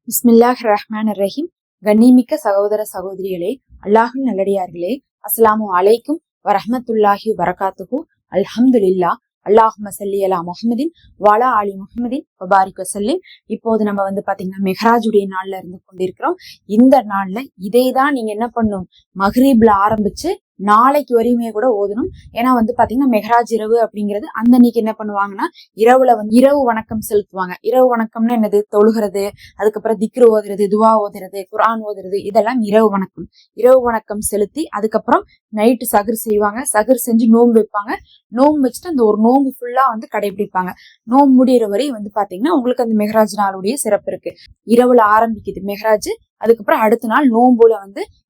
பிஸ்மில்லாஹ் ரஹ்மான் ரஹீம். கண்ணிமிக்க சகோதர சகோதரிகளே, அல்லாஹின் நல்லடியார்களே, அஸ்ஸலாமு அலைக்கும் வரஹ்மத்துல்லாஹி வரகாத்துஹு. அல்ஹம்துலில்லாஹ். அல்லாஹும்ம ஸல்லி அலா முஹம்மதின் வஅலா ஆலி முஹம்மதின் வபாரிக் வஸல்லிம். இப்போது நம்ம பாத்தீங்கன்னா மெஹ்ராஜுடைய நாள்ல இருந்து கொண்டிருக்கிறோம். இந்த நாள்ல இதைதான் நீங்க என்ன பண்ணும், மக்ரீப்ல ஆரம்பிச்சு நாளைக்கு வரையுமே கூட ஓதணும். ஏன்னா பாத்தீங்கன்னா மெஹ்ராஜ் இரவு அப்படிங்கிறது அந்த அன்னைக்கு என்ன பண்ணுவாங்கன்னா இரவுல இரவு வணக்கம் செலுத்துவாங்க. இரவு வணக்கம்னா என்னது, தொழுகிறது, அதுக்கப்புறம் திக்ரு ஓதுறது, துவா ஓதுறது, குர்ஆன் ஓதுறது, இதெல்லாம் இரவு வணக்கம். இரவு வணக்கம் செலுத்தி அதுக்கப்புறம் நைட்டு சகர் செய்வாங்க. சகர் செஞ்சு நோன்பு வைப்பாங்க. நோன்பு வச்சுட்டு அந்த ஒரு நோன்பு ஃபுல்லா கடைபிடிப்பாங்க. நோன்பு முடிகிற வரை பாத்தீங்கன்னா உங்களுக்கு அந்த மெஹ்ராஜ் நாளுடைய சிறப்பு இருக்கு. இரவுல ஆரம்பிக்குது மெஹ்ராஜ், அதுக்கப்புறம் அடுத்த நாள் நோன்புல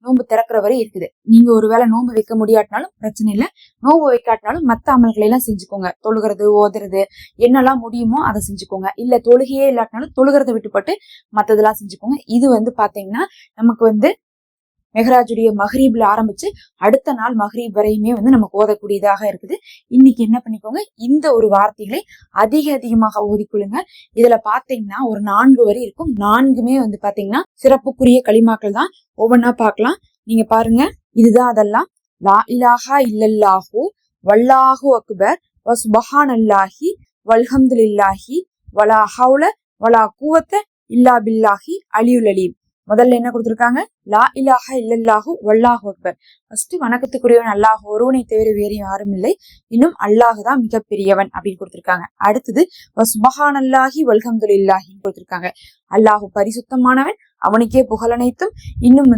நோன்பு திறக்கிற வரை இருக்குது. நீங்க ஒருவேளை நோன்பு வைக்க முடியாட்டினாலும் பிரச்சனை இல்லை, நோன்பு வைக்காட்டினாலும் மத்த அமல்களை எல்லாம் செஞ்சுக்கோங்க. தொழுகிறது, ஓதுறது, என்னெல்லாம் முடியுமோ அதை செஞ்சுக்கோங்க. இல்ல தொழுகையே இல்லாட்டினாலும் தொழுகிறத விட்டுப்பட்டு மத்ததெல்லாம் செஞ்சுக்கோங்க. இது பாத்தீங்கன்னா நமக்கு மெஹ்ராஜுடைய மஹ்ரீப்ல ஆரம்பிச்சு அடுத்த நாள் மஹ்ரீப் வரையுமே நமக்கு ஓதக்கூடியதாக இருக்குது. இன்னைக்கு என்ன பண்ணிக்கோங்க, இந்த ஒரு வார்த்தைகளை அதிகமாக ஓதிக்கொள்ளுங்க. இதுல பாத்தீங்கன்னா ஒரு 4 வரி இருக்கும். 4மே பாத்தீங்கன்னா சிறப்புக்குரிய களிமாக்கள் தான். ஒவ்வொன்னா பார்க்கலாம். நீங்க பாருங்க, இதுதான் அதெல்லாம். லா இலாஹா இல்லல்லாஹு வல்லாஹு அக்பர் வசுபஹானல்லாஹி வல்ஹம்துலில்லாஹி வலா ஹவுல வலா குவத்த இல்லா பில்லாஹி அலியுல் அலீம். முதல்ல என்ன கொடுத்திருக்காங்க, லா இலாஹா இல்லல்லாஹு வல்லாஹு அக்பர். ஃபர்ஸ்ட் வணக்கத்துக்குரியவன் அல்லாஹ் ஒருவனை தவிர வேறு யாரும் இல்லை, இன்னும் அல்லாஹ் தான் மிகப்பெரியவன் அப்படின்னு கொடுத்திருக்காங்க. அடுத்தது சுபஹானல்லாஹி வல்ஹம்துலில்லாஹி கொடுத்திருக்காங்க. அல்லாஹு பரிசுத்தமானவன், அவனுக்கே புகழனைத்தும். இன்னும்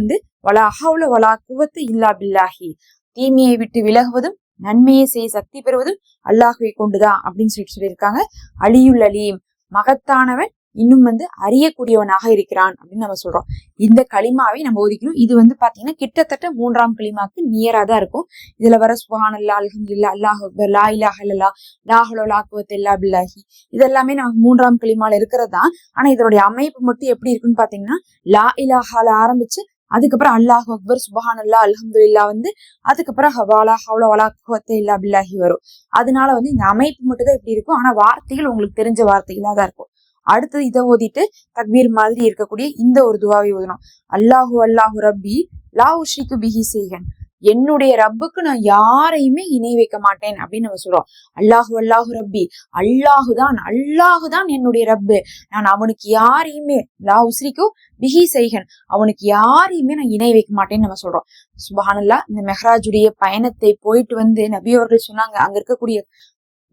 வலா ஹவுல வலா குவத்த இல்லா பில்லாஹி, தீமையை விட்டு விலகுவதும் நன்மையை செய்ய சக்தி பெறுவதும் அல்லாஹுவை கொண்டுதான் அப்படின்னு சொல்லியிருக்காங்க. அலியுல் அலீம், மகத்தானவன், இன்னும் அறியக்கூடியவனாக இருக்கிறான் அப்படின்னு நம்ம சொல்றோம். இந்த களிமாவை நம்ம ஒதுக்கணும். இது பாத்தீங்கன்னா கிட்டத்தட்ட 3ஆம் களிமாக்கு நியரா தான் இருக்கும். இதுல வர சுப்ஹானல்லாஹ், அல்ஹம்துலில்லாஹ், அல்லாஹு அக்பர், லா இலாஹா இல்லல்லாஹ், லா ஹவ்ல வலா குவத்த இல்லா பில்லாஹி, இதெல்லாமே நமக்கு 3ஆம் களிமால இருக்கிறதா. ஆனா இதனுடைய அமைப்பு மட்டும் எப்படி இருக்குன்னு பாத்தீங்கன்னா, லா இலாஹால ஆரம்பிச்சு அதுக்கப்புறம் அல்லாஹு அக்பர், சுப்ஹானல்லாஹ், அல்ஹம்துலில்லாஹ் அதுக்கப்புறம் லா ஹவ்ல வலா குவத்த இல்லா பில்லாஹி வரும். அதனால இந்த அமைப்பு மட்டும் தான் இப்படி இருக்கும். ஆனா வார்த்தைகள் உங்களுக்கு தெரிஞ்ச வார்த்தைகளா தான் இருக்கும். அடுத்தது இதை ஓதிட்டு தக்பீர் மாதிரி இருக்கக்கூடிய இந்த ஒரு துவாவை ஓதணும். அல்லாஹு அல்லாஹு ரப்பி லா உஷ்ரிகு பிஹி ஷைஅன், என்னுடைய ரப்புக்கு நான் யாரையுமே இணை வைக்க மாட்டேன் அப்படின்னு நம்ம சொல்றோம். அல்லாஹு அல்லாஹு ரப்பி, அல்லாஹுதான் என்னுடைய ரப்பு, நான் அவனுக்கு யாரையுமே, லா உஷ்ரிகு பிஹி ஷைஅன், அவனுக்கு யாரையுமே நான் இணை வைக்க மாட்டேன்னு நம்ம சொல்றோம். சுப்ஹானல்லாஹ். இந்த மெஹ்ராஜுடைய பயணத்தை போயிட்டு நபி அவர்கள் சொன்னாங்க, அங்க இருக்கக்கூடிய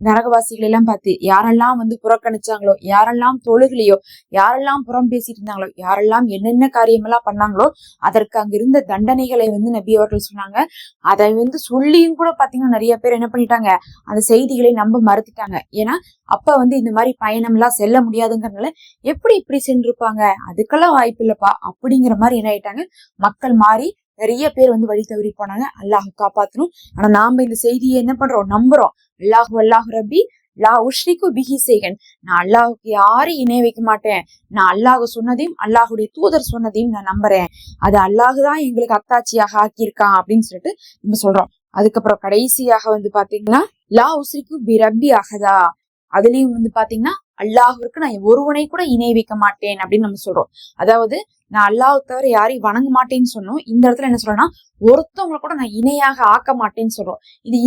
நரகவாசிகள் எல்லாம் பார்த்து, யாரெல்லாம் புறக்கணிச்சாங்களோ, யாரெல்லாம் தொழுகலையோ, யாரெல்லாம் புறம் பேசிட்டு இருந்தாங்களோ, யாரெல்லாம் என்னென்ன காரியமெல்லாம் பண்ணாங்களோ அதற்கு அங்க இருந்த தண்டனைகளை நபி அவர்கள் சொன்னாங்க. அதை சொல்லியும் கூட பாத்தீங்கன்னா நிறைய பேர் என்ன பண்ணிட்டாங்க, அந்த செய்திகளை நம்ப மறுத்துட்டாங்க. ஏன்னா அப்ப இந்த மாதிரி பயணம் எல்லாம் செல்ல முடியாதுங்கிறதுனால எப்படி இப்படி சென்றிருப்பாங்க, அதுக்கெல்லாம் வாய்ப்பு இல்லப்பா அப்படிங்கிற மாதிரி என்ன ஆயிட்டாங்க, மக்கள் மாறி நிறைய பேர் வழி தவறி போனாங்க. அல்லாஹ் காப்பாத்தணும். ஆனா நாம இந்த செய்தியை என்ன பண்றோம், நம்புறோம். அல்லாஹு அல்லாஹு ரப்பி லா உஷ்ரிகு பிஹி ஷைஅன், நான் அல்லாஹுக்கு யாரையும் இணை வைக்க மாட்டேன், நான் அல்லாஹ் சொன்னதையும் அல்லாஹுடைய தூதர் சொன்னதையும் நான் நம்புறேன், அது அல்லாஹுதான் எங்களுக்கு அத்தாட்சியாக ஆக்கியிருக்கான் அப்படின்னு சொல்லிட்டு நம்ம சொல்றோம். அதுக்கப்புறம் கடைசியாக பாத்தீங்கன்னா லா உஷ்ரிகு பி ரப்பி அஹதா, அதுலயும் பாத்தீங்கன்னா அல்லாஹுக்கு நான் ஒருவனை கூட இணை வைக்க மாட்டேன் அப்படின்னு நம்ம சொல்றோம். அதாவது நான் அல்லாஹ் தவிர யாரையும் வணங்க மாட்டேன்னு சொன்னோம். இந்த இடத்துல என்ன சொல்றேன்னா, ஒருத்தவங்களை கூட நான் இணையாக ஆக்க மாட்டேன்னு சொல்றோம்.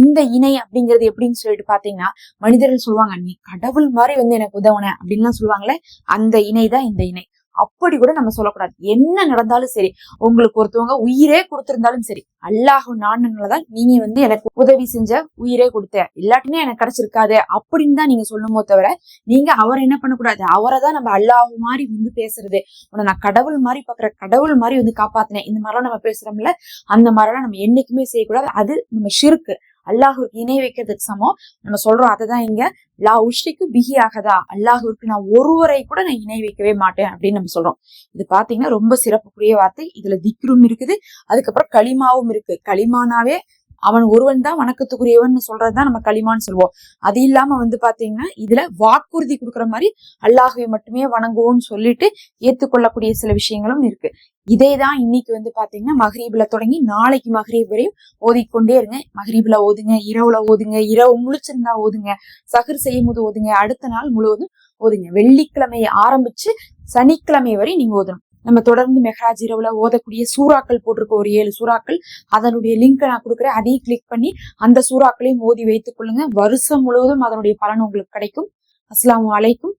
இந்த இணை அப்படிங்கிறது எப்படின்னு சொல்லிட்டு பாத்தீங்கன்னா, மனிதர்கள் சொல்லுவாங்க, நீ கடவுள் மாதிரி எனக்கு உதவுன அப்படின்லாம் சொல்லுவாங்களே, அந்த இணை தான் இந்த இணை. அப்படி கூட நம்ம சொல்லக்கூடாது. என்ன நடந்தாலும் சரி, உங்களுக்கு ஒருத்தவங்க உயிரே கொடுத்திருந்தாலும் சரி, அல்லாஹ் நானுதான் நீங்க எனக்கு உதவி செஞ்ச, உயிரே கொடுத்த, இல்லாட்டினே எனக்கு கிடைச்சிருக்காது அப்படின்னு தான் நீங்க சொல்லணுமோ தவிர, நீங்க அவரை என்ன பண்ணக்கூடாது, அவரை தான் நம்ம அல்லாஹ் மாதிரி பேசுறது, உன்னை நான் கடவுள் மாதிரி பாக்குறேன், கடவுள் மாதிரி காப்பாத்தினேன், இந்த மாதிரிலாம் நம்ம பேசுறோம்ல, அந்த மாதிரிலாம் நம்ம என்னைக்குமே செய்யக்கூடாது. அது நம்ம ஷிர்க், அல்லாஹுக்கு இணை வைக்கிறதுக்கு சமம். நம்ம சொல்றோம் அததான் இங்க லா உஷ்ரிகு பிஹி அஹதா, அல்லாஹுக்கு நான் ஒருவரை கூட நான் இணை வைக்கவே மாட்டேன் அப்படின்னு நம்ம சொல்றோம். இது பாத்தீங்கன்னா ரொம்ப சிறப்புக்குரிய வார்த்தை. இதுல திக்ரும் இருக்குது, அதுக்கப்புறம் களிமாவும் இருக்கு. களிமானாவே அவன் ஒருவன் தான் வணக்கத்துக்குரியவன் சொல்றதுதான் நம்ம களிமான்னு சொல்லுவோம். அது இல்லாம பாத்தீங்கன்னா இதுல வாக்குறுதி கொடுக்குற மாதிரி அல்லாஹுவை மட்டுமே வணங்குவோம்னு சொல்லிட்டு ஏத்துக்கொள்ளக்கூடிய சில விஷயங்களும் இருக்கு. இதேதான் இன்னைக்கு பாத்தீங்கன்னா மஹ்ரீப்ல தொடங்கி நாளைக்கு மஹ்ரீப் வரையும் ஓதிக்கொண்டே இருங்க. மஹ்ரீப்ல ஓதுங்க, இரவுல ஓதுங்க, இரவு முழிச்சிருந்தா ஓதுங்க, சஹர் செய்யும் போது ஓதுங்க, அடுத்த நாள் முழுவதும் ஓதுங்க. வெள்ளிக்கிழமையை ஆரம்பிச்சு சனிக்கிழமை வரை நீங்க ஓதணும். நம்ம தொடர்ந்து மெஹராஜ் இரவுல ஓதக்கூடிய சூறாக்கள் போட்டிருக்க ஒரு 7 சூறாக்கள், அதனுடைய லிங்க் நான் கொடுக்குறேன். அதையும் கிளிக் பண்ணி அந்த சூறாக்களையும் ஓதி வைத்துக் கொள்ளுங்க. வருஷம் முழுவதும் அதனுடைய பலன் உங்களுக்கு கிடைக்கும். அஸ்ஸலாமு அலைக்கும்